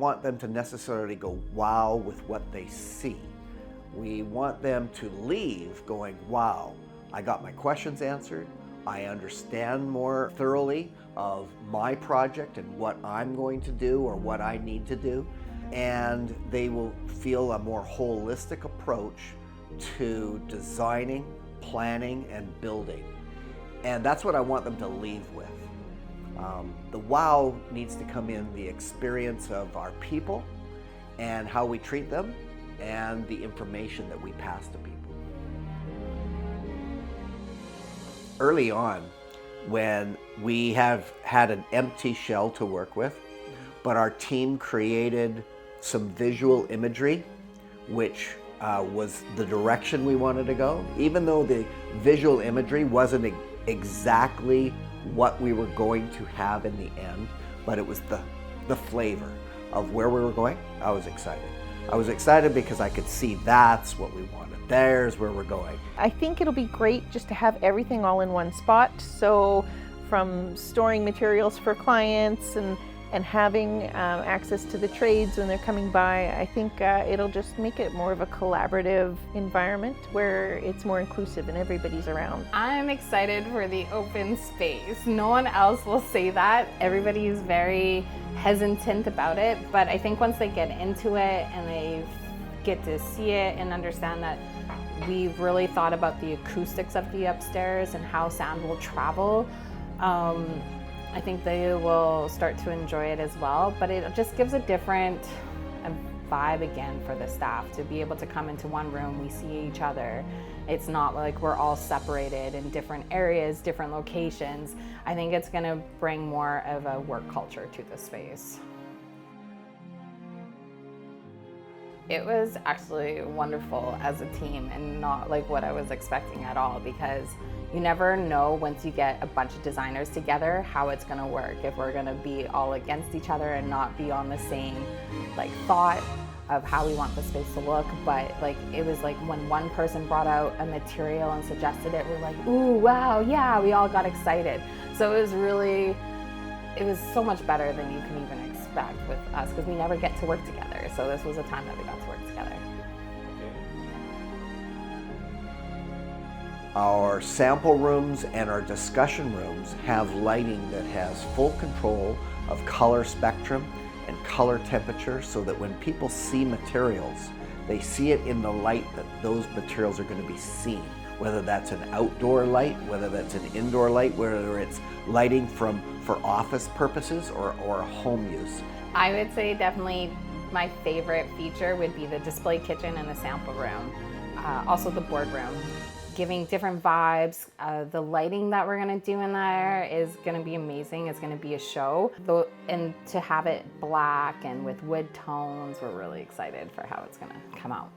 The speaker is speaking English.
want them to necessarily go wow with what they see. We want them to leave going, wow, I got my questions answered. I understand more thoroughly of my project and what I'm going to do or what I need to do. And they will feel a more holistic approach to designing, planning, and building. And that's what I want them to leave with. The wow needs to come in the experience of our people and how we treat them and the information that we pass to people. Early on, when we have had an empty shell to work with, but our team created some visual imagery, which was the direction we wanted to go. Even though the visual imagery wasn't exactly what we were going to have in the end, but it was the flavor of where we were going. I was excited. I was excited because I could see that's what we wanted. There's where we're going. I think it'll be great just to have everything all in one spot. So from storing materials for clients and having access to the trades when they're coming by, I think it'll just make it more of a collaborative environment where it's more inclusive and everybody's around. I'm excited for the open space. No one else will say that. Everybody is very hesitant about it, but I think once they get into it and they get to see it and understand that we've really thought about the acoustics of the upstairs and how sound will travel, I think they will start to enjoy it as well, but it just gives a different vibe again for the staff to be able to come into one room, we see each other. It's not like we're all separated in different areas, different locations. I think it's gonna bring more of a work culture to the space. It was actually wonderful as a team and not like what I was expecting at all, because you never know once you get a bunch of designers together how it's gonna work, if we're gonna be all against each other and not be on the same like thought of how we want the space to look. But like it was like when one person brought out a material and suggested it, we're like, ooh, wow, yeah, we all got excited. So it was so much better than you can even expect with us, because we never get to work together. So this was a time that we got to work together. Our sample rooms and our discussion rooms have lighting that has full control of color spectrum and color temperature, so that when people see materials, they see it in the light that those materials are going to be seen. Whether that's an outdoor light, whether that's an indoor light, whether it's lighting for office purposes or home use. I would say definitely my favorite feature would be the display kitchen and the sample room. Also the boardroom, giving different vibes. The lighting that we're gonna do in there is gonna be amazing. It's gonna be a show. And to have it black and with wood tones, we're really excited for how it's gonna come out.